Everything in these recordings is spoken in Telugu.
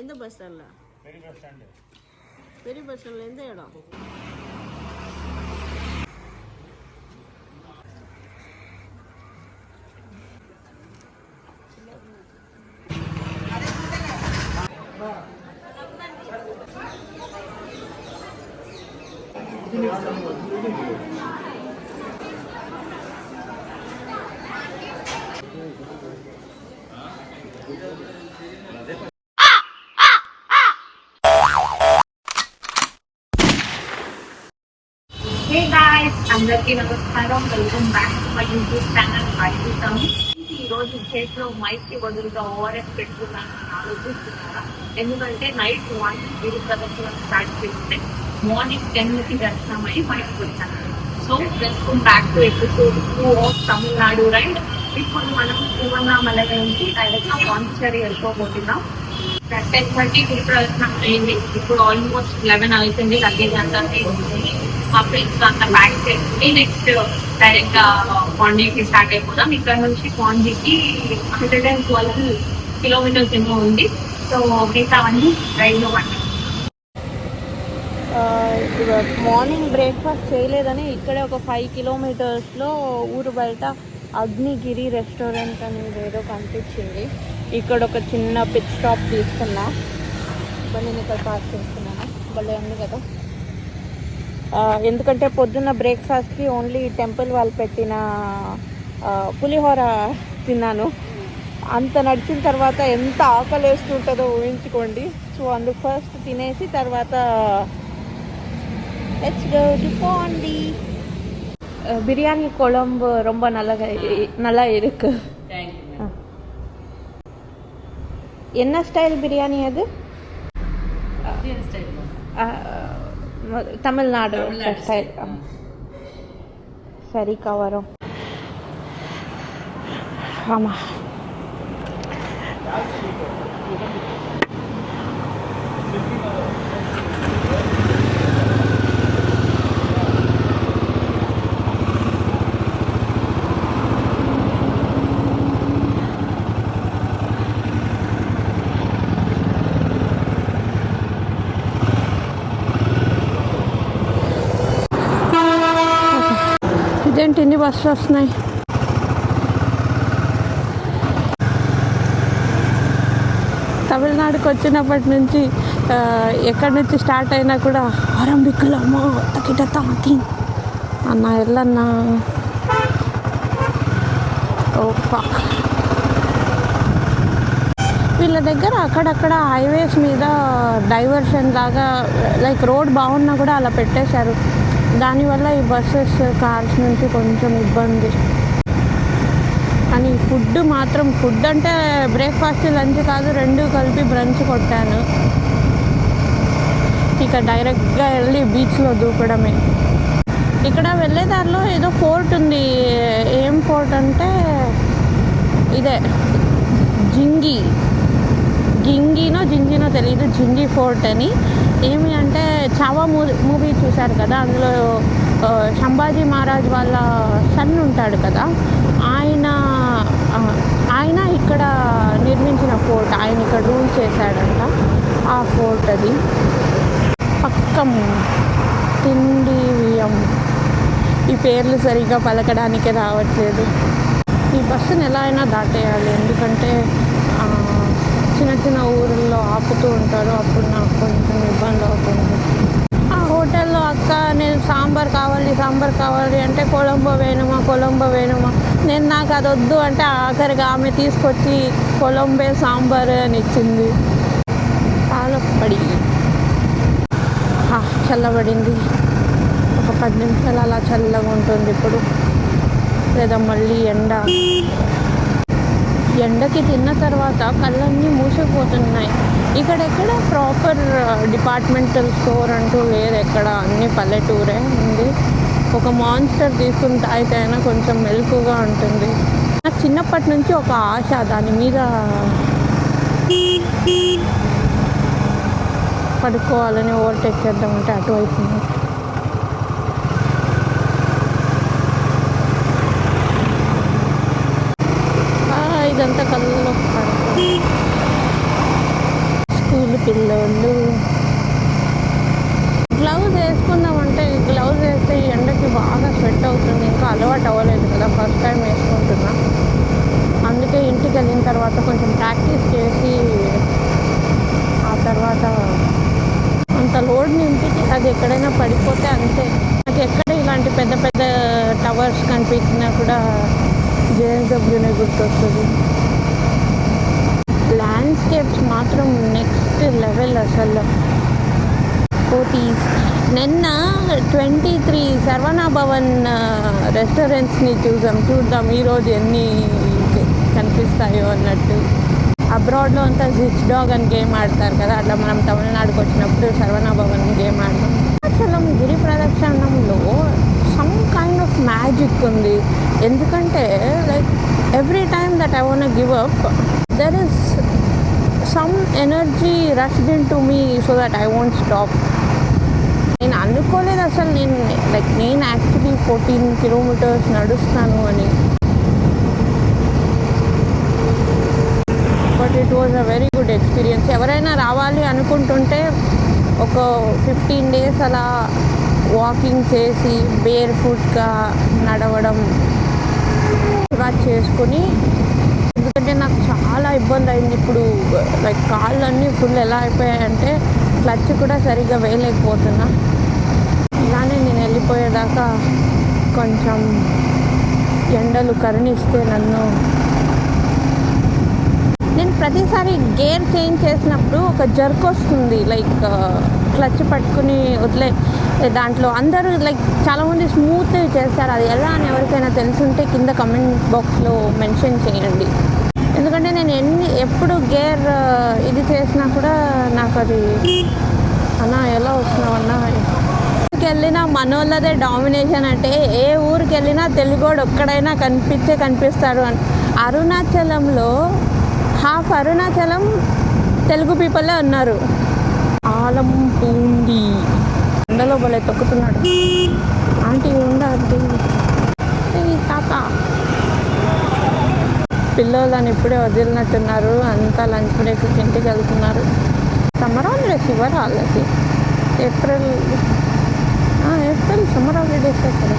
எந்த பஸ் ஸ்டாண்ட்ல? பெரிய பஸ் ஸ்டாண்ட். பெரிய பஸ் ஸ்டாண்ட்ல எந்த இடம்? Hey guys, అందరికీ నమస్కారం. Welcome back to my YouTube channel బయటం. ఈ రోజు చేతిలో మైక్ బదులుగా ఓఆర్ఎస్ పెట్టుకున్నాను ఆలోచిస్తున్నారా? ఎందుకంటే నైట్ 1 వీడి ప్రదర్శన స్టార్ట్ చేస్తే మార్నింగ్ 10కి దర్శనమై బయటకు వచ్చాను. So welcome back to episode 2 of Tamil Nadu ride. ఇప్పుడు మనం తిరువన్నామలై నుంచి డైరెక్ట్ గా పాండిచ్చేరి వెళ్ళిపోబోతున్నాం. 10:30 వీడి ప్రదర్శనం అయింది. ఇప్పుడు ఆల్మోస్ట్ 11 అవుతుంది. లగేజ్ అంతా మా ఫ్రెండ్స్ అంతా బ్యాక్ చేసుకుని నెక్స్ట్ డైరెక్ట్ గా పాండీకి స్టార్ట్ అయిపోదాం. ఇక్కడ నుంచి పాండీకి 112 కిలోమీటర్స్ ఏమో ఉంది. సో మిగతావన్నీ రైల్లో పట్టాం. మార్నింగ్ బ్రేక్ఫాస్ట్ చేయలేదని ఇక్కడే ఒక 5 కిలోమీటర్స్లో ఊరు బయట అగ్నిగిరి రెస్టారెంట్ అనేది ఏదో కనిపించింది. ఇక్కడ ఒక చిన్న పిట్ స్టాప్ తీసుకున్నా. నేను ఇక్కడ పార్క్ చేస్తున్నాను. భలే ఉంది కదా. ఎందుకంటే పొద్దున్న బ్రేక్ఫాస్ట్కి ఓన్లీ టెంపుల్ వాళ్ళు పెట్టిన పులిహోర తిన్నాను. అంత నడిచిన తర్వాత ఎంత ఆకలి వేస్తుంటుందో ఊహించుకోండి. సో అందుకు ఫస్ట్ తినేసి తర్వాత లెట్స్ గో టు పాండి. பிரியாணி குழம்பு ரொம்ப நல்லா இருக்கு. என்ன ஸ்டைல் பிரியாணி அது? தமிழ்நாடு ஸ்டைல். சரிக்கா வரும். ஆமாம். ఇదేంటి ఇన్ని బస్సులు వస్తున్నాయి? తమిళనాడుకి వచ్చినప్పటి నుంచి ఎక్కడి నుంచి స్టార్ట్ అయినా కూడా ఆరంభికులమ్మా తకిట తాకి అన్న ఎల్లన్నా ఓఫా. వీళ్ళ దగ్గర అక్కడక్కడ హైవేస్ మీద డైవర్షన్ లాగా లైక్ రోడ్ బాగున్నా కూడా అలా పెట్టేశారు. దానివల్ల ఈ బస్సెస్ కార్స్ నుంచి కొంచెం ఇబ్బంది. కానీ ఫుడ్ మాత్రం ఫుడ్ అంటే బ్రేక్ఫాస్ట్ లంచ్ కాదు, రెండు కలిపి బ్రంచ్ కొట్టాను. ఇక డైరెక్ట్గా వెళ్ళి బీచ్లో దూకడమే. ఇక్కడ వెళ్ళేదారిలో ఏదో ఫోర్ట్ ఉంది. ఏం ఫోర్ట్ అంటే ఇదే జింగినో తెలీదు. జింగి ఫోర్ట్ అని. ఏమి అంటే చావా మూవీ చూశారు కదా, అందులో సంభాజీ మహారాజ్ వాళ్ళ సన్ ఉంటాడు కదా, ఆయన ఇక్కడ నిర్మించిన ఫోర్ట్. ఆయన ఇక్కడ రూల్ చేశాడంట. ఆ ఫోర్ట్ అది. పక్కం తిండి వియం. ఈ పేర్లు సరిగ్గా పలకడానికి రావట్లేదు. ఈ బస్సును ఎలా అయినా దాటేయాలి. ఎందుకంటే చిన్న చిన్న ఊళ్ళల్లో ఆపుతూ ఉంటారు. అప్పుడు నాకు కొంచెం ఇబ్బంది అవుతుంది. ఆ హోటల్లో అక్క నేను సాంబార్ కావాలి అంటే కొలంబో వేణుమా. నేను నాకు అది వద్దు అంటే ఆఖరిగా ఆమె తీసుకొచ్చి కొలంబే సాంబార్ అని ఇచ్చింది. చాలా చల్లబడింది. ఒక 10 నిమిషాలు అలా చల్లగా ఉంటుంది ఇప్పుడు. లేదా మళ్ళీ ఎండకి తిన్న తర్వాత కళ్ళన్నీ మూసుకుపోతున్నాయి. ఇక్కడెక్కడ ప్రాపర్ డిపార్ట్మెంటల్ స్టోర్ అంటూ లేదు. ఎక్కడ అన్ని పల్లెటూరే ఉంది. ఒక మాన్స్టర్ తీసుకుని తాగితే అయినా కొంచెం మెలకుగా ఉంటుంది. నాకు చిన్నప్పటి నుంచి ఒక ఆశ, దాని మీద పడుకోవాలని. ఓవర్టేక్ చేద్దామంటే అటువైపు ఇదంతా కళ్ళలో స్కూల్ అలవాటు అవుతుంది, ఇంకా అలవాటు అవ్వలేదు కదా, ఫస్ట్ టైం వేసుకుంటున్నా. అందుకే ఇంటికి వెళ్ళిన తర్వాత కొంచెం ప్రాక్టీస్ చేసి ఆ తర్వాత అంత లోడ్ నింపితే అది ఎక్కడైనా పడిపోతే అంతే. నాకు ఎక్కడ ఇలాంటి పెద్ద పెద్ద టవర్స్ కనిపించినా కూడా జేఎస్డబ్ల్యూనే గుర్తొస్తుంది. ల్యాండ్స్కేప్స్ మాత్రం నెక్స్ట్ లెవెల్ అసలు. కోటీస్ నిన్న 23 శర్వణ భవన్ రెస్టారెంట్స్ని చూద్దాం ఈరోజు ఎన్ని కనిపిస్తాయో అన్నట్టు. అబ్రాడ్లో అంతా జిచ్ డాగ్ అని గేమ్ ఆడతారు కదా, అట్లా మనం తమిళనాడుకు వచ్చినప్పుడు శర్వణ భవన్ గేమ్ ఆడతాం. అసలు గిరి ప్రదక్షిణంలో సమ్ కైండ్ ఆఫ్ మ్యాజిక్ ఉంది. ఎందుకంటే like every time that I want give up there is some energy rushed in to me so that I won't stop. నేను అనుకోలేదు అసలు నేను యాక్చువల్లీ 14 కిలోమీటర్స్ నడుస్తాను అని. But it was a very good experience. ఎవరైనా రావాలి అనుకుంటుంటే ఒక 15 days అలా వాకింగ్ చేసి బేర్ ఫుట్గా నడవడం ఇలా చేసుకుని, ఎందుకంటే నాకు చాలా ఇబ్బంది అయింది ఇప్పుడు. లైక్ కాళ్ళన్నీ ఫుల్ ఎలా అయిపోయాయంటే క్లచ్ కూడా సరిగ్గా వేయలేకపోతున్నా. ఇలానే నేను వెళ్ళిపోయేదాకా కొంచెం ఎండలు కరుణిస్తే నన్ను. నేను ప్రతిసారి గేర్ చేంజ్ చేసినప్పుడు ఒక జర్క్ వస్తుంది, లైక్ క్లచ్ పట్టుకుని వదిలే దాంట్లో. అందరూ లైక్ చాలామంది స్మూత్ చేస్తారు, అది ఎలా అని ఎవరికైనా తెలుసుంటే కింద కమెంట్ బాక్స్లో మెన్షన్ చేయండి. ఎందుకంటే నేను ఎప్పుడు గేర్ ఇది చేసినా కూడా నాకు అది అన్నా ఎలా వస్తున్నావు అన్నా. ఊరికి వెళ్ళినా మనోళ్ళదే డామినేషన్. అంటే ఏ ఊరికి వెళ్ళినా తెలుగోడు ఒక్కడైనా కనిపిస్తాడు అని. అరుణాచలంలో హాఫ్ అరుణాచలం తెలుగు పీపుల్లే ఉన్నారు. ఆలం పూండి ఎండలో భలే తొక్కుతున్నాడు. ఆంటీ ఉండాలి తాత. పిల్లలని ఇప్పుడే వదిలినట్టున్నారు, అంతా లంచ్ బ్రేక్ ఇంటికి వెళ్తున్నారు. సమ్మర్ హాలిడేస్ ఇవ్వరు వాళ్ళకి. ఏప్రిల్ సమ్మర్ హాలిడేస్ కదా.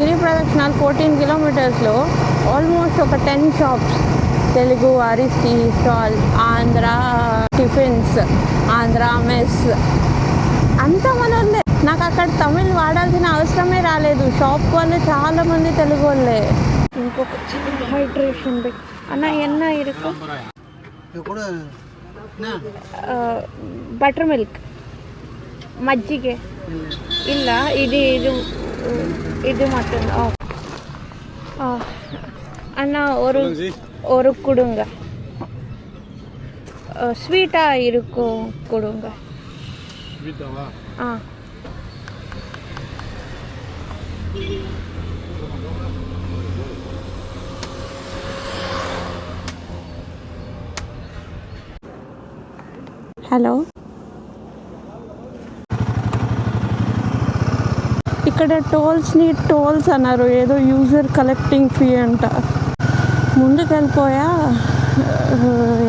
గిరి ప్రదక్షిణాలు 14 కిలోమీటర్స్లో ఆల్మోస్ట్ ఒక 10 షాప్స్. తెలుగు అరిస్ tea stall, Andhra tiffins, Andhra mess, అంతా మనోళ్ళే. నాకు అక్కడ తమిళ్ వాడాల్సిన అవసరమే రాలేదు. షాప్ వాళ్ళు చాలామంది తెలుగు వాళ్ళే. ఇంకొక హైడ్రేషన్ అన్న ఎన్న ఇరుకు బటర్ మిల్క్ మజ్జిಗೆ ಇಲ್ಲ ಇದು ಮತ್ತೊಂದು ಅಣ್ಣ ஒரு கொடுங்க. ஸ்வீட்டா இருக்கும் கொடுங்க. హలో, ఇక్కడ టోల్స్ అన్నారు, ఏదో యూజర్ కలెక్టింగ్ ఫీ అంట. ముందుకు వెళ్ళిపోయా,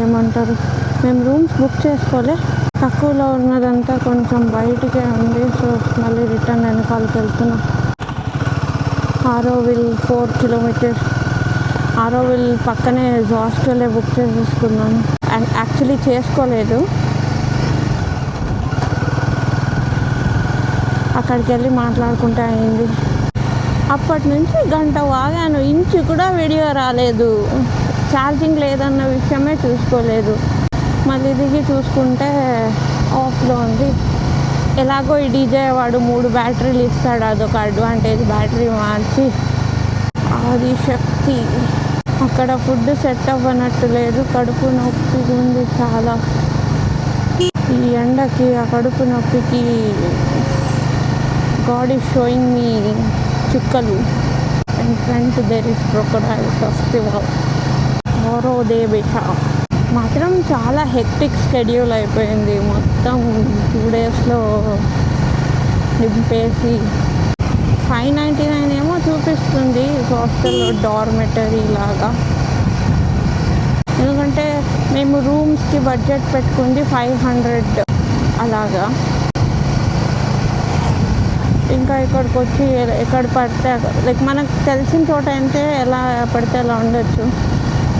ఏమంటారు, మేము రూమ్స్ బుక్ చేసుకోలే, తక్కువలో ఉన్నదంతా కొంచెం బయటికే ఉంది. సో మళ్ళీ రిటర్న్ వెనకాలకి వెళ్తున్నాం. ఆరోవిల్ 4 kilometers. ఆరోవిల్ పక్కనే హాస్టలే బుక్ చేసేసుకున్నాను. అండ్ యాక్చువల్లీ చేసుకోలేదు, అక్కడికి వెళ్ళి మాట్లాడుకుంటే అయింది. అప్పటి నుంచి గంట వాగాను, ఇంచు కూడా వీడియో రాలేదు. ఛార్జింగ్ లేదన్న విషయమే చూసుకోలేదు. మళ్ళీ దిగి చూసుకుంటే ఆఫ్లో ఉంది. ఎలాగో ఈ డీజే వాడు 3 బ్యాటరీలు ఇస్తాడు, అదొక అడ్వాంటేజ్. బ్యాటరీ మార్చి అది శక్తి. అక్కడ ఫుడ్ సెట్ అవ్వనట్టు లేదు, కడుపు నొప్పి ఉంది చాలా. ఈ ఎండకి ఆ కడుపు నొప్పికి God is showing me చుక్కలు. In front there is crocodile festival. Ode Besha. మాత్రం చాలా హెక్టిక్ షెడ్యూల్ అయిపోయింది. మొత్తం 2 daysలో నింపేసి 599 ఏమో చూపిస్తుంది హాస్టల్లో డార్మెటరీ లాగా. ఎందుకంటే మేము రూమ్స్కి బడ్జెట్ పెట్టుకుంది 500 అలాగా. ఇంకా ఇక్కడికి వచ్చి ఎక్కడ పడితే లైక్ మనకు తెలిసిన చోట అయితే ఎలా పడితే అలా ఉండొచ్చు,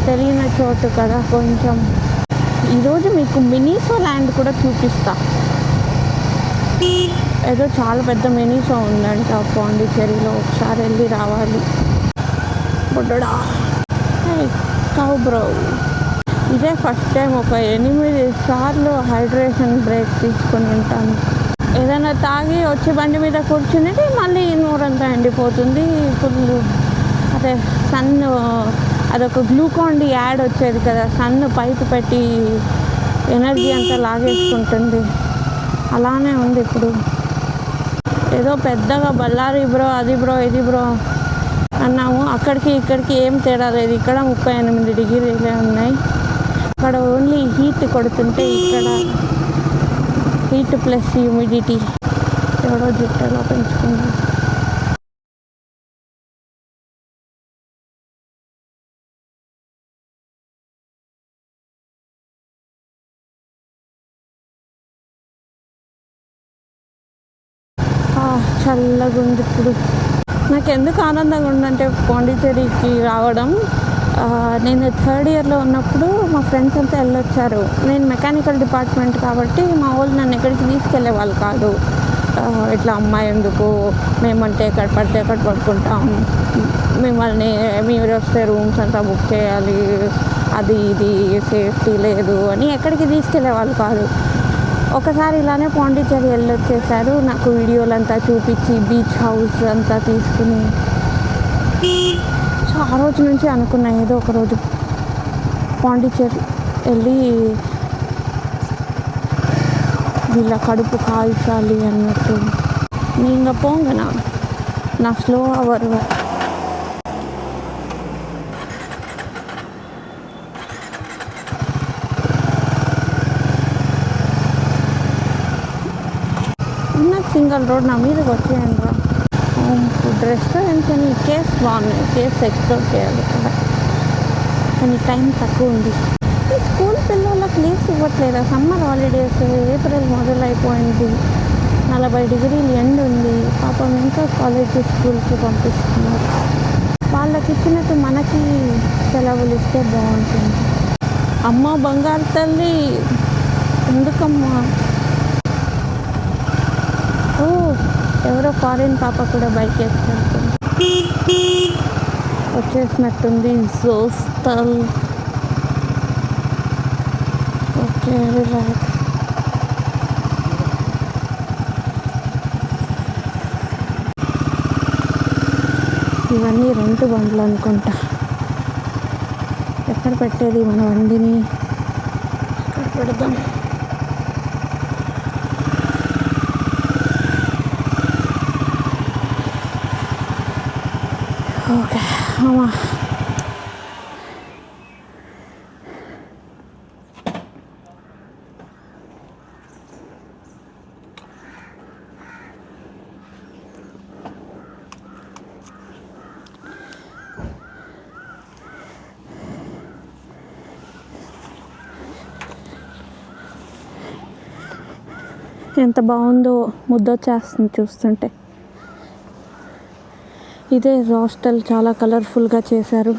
తెలియని చోటు కదా కొంచెం. ఈరోజు మీకు మినీసో ల్యాండ్ కూడా చూపిస్తా. ఏదో చాలా పెద్ద మినీసో ఉందంట పాండిచ్చేరిలో, ఒకసారి వెళ్ళి రావాలి. బుడ్డడా కౌ బ్రో, ఇదే ఫస్ట్ టైం ఒక 8 సార్లు హైడ్రేషన్ బ్రేక్ తీసుకొని ఉంటాను. ఏదైనా తాగి వచ్చి బండి మీద కూర్చుని మళ్ళీ నోరంతా ఎండిపోతుంది ఫుల్. అదే సన్, అదొక గ్లూకాన్ డి యాడ్ వచ్చేది కదా, సన్ పైపు పెట్టి ఎనర్జీ అంతా లాగేసుకుంటుంది, అలానే ఉంది ఇప్పుడు. ఏదో పెద్దగా బళ్ళారి బ్రో, అది బ్రో, ఇది బ్రో అన్నాము, అక్కడికి ఇక్కడికి ఏం తేడా లేదు. ఇక్కడ 38 డిగ్రీలే ఉన్నాయి. అక్కడ ఓన్లీ హీట్ కొడుతుంటే ఇక్కడ హీట్ ప్లస్ హ్యూమిడిటీ. ఎవడో జుట్టలో పెంచుకుంటాం. చల్లగా ఉంది ఇప్పుడు. నాకు ఎందుకు ఆనందంగా ఉందంటే పాండిచ్చేరికి రావడం, నేను 3rd ఇయర్లో ఉన్నప్పుడు మా ఫ్రెండ్స్ అంతా వెళ్ళొచ్చారు. నేను మెకానికల్ డిపార్ట్మెంట్ కాబట్టి మా వాళ్ళు నన్ను ఎక్కడికి తీసుకెళ్ళే వాళ్ళు కాదు. ఇట్లా అమ్మాయి ఎందుకు, మేమంటే ఎక్కడ పడితే ఎక్కడ పడుకుంటాం, మిమ్మల్ని మీరు వస్తే రూమ్స్ అంతా బుక్ చేయాలి, అది ఇది సేఫ్టీ లేదు అని ఎక్కడికి తీసుకెళ్ళే వాళ్ళు కాదు. ఒకసారి ఇలానే పాండిచ్చేరి వెళ్ళొచ్చేసారు, నాకు వీడియోలంతా చూపించి బీచ్ హౌస్ అంతా తీసుకుని. సో ఆ రోజు నుంచి అనుకున్నా ఏదో ఒక రోజు పాండిచ్చేరి వెళ్ళి వీళ్ళ కడుపు కాల్చాలి అన్నట్టు. நீங்க போங்கண்ணா, நான் ஸ்லோவாக வருவேன். సింగల్ రోడ్ నా మీదకి వచ్చేయండి రా. హోమ్ ఫుడ్ రెస్టారెంట్స్ అని కేఫ్ బాగున్నాయి, కేఫ్స్ ఎక్స్ప్లోర్ చేయాలి కదా, కానీ టైం తక్కువ ఉంది. ఈ స్కూల్ పిల్లలకు లీవ్స్ ఇవ్వట్లేదా? సమ్మర్ హాలిడేస్ ఏప్రిల్ మొదలైపోయింది, 40 డిగ్రీలు ఎండ్ ఉంది. పాపం ఇంకా కాలేజ్ స్కూల్కి పంపిస్తున్నారు. వాళ్ళకి ఇచ్చినట్టు మనకి సెలవులు ఇస్తే బాగుంటుంది. అమ్మ బంగారు తల్లి, ఎందుకమ్మా? ఎవరో ఫారిన్ పాప కూడా బైక్ వేసుకెళ్తుంది, వచ్చేసినట్టుంది. జోస్తల్ ఓకే, రిలాక్స్. ఇవన్నీ రెంట్ బండ్లు అనుకుంటా. ఎక్కడ పెట్టేది మన వండిని? ఎక్కడ పెడదాం? ఓకే అమ్మా, ఎంత బాగుందో, ముద్దొచ్చేస్తుంది చూస్తుంటే. ఇదే హాస్టల్, చాలా కలర్ఫుల్గా చేశారు.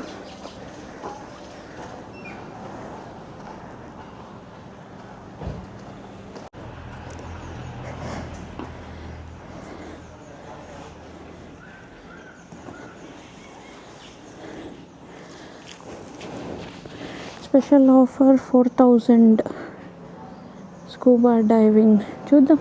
Special offer 4000 scuba diving. చూద్దాం.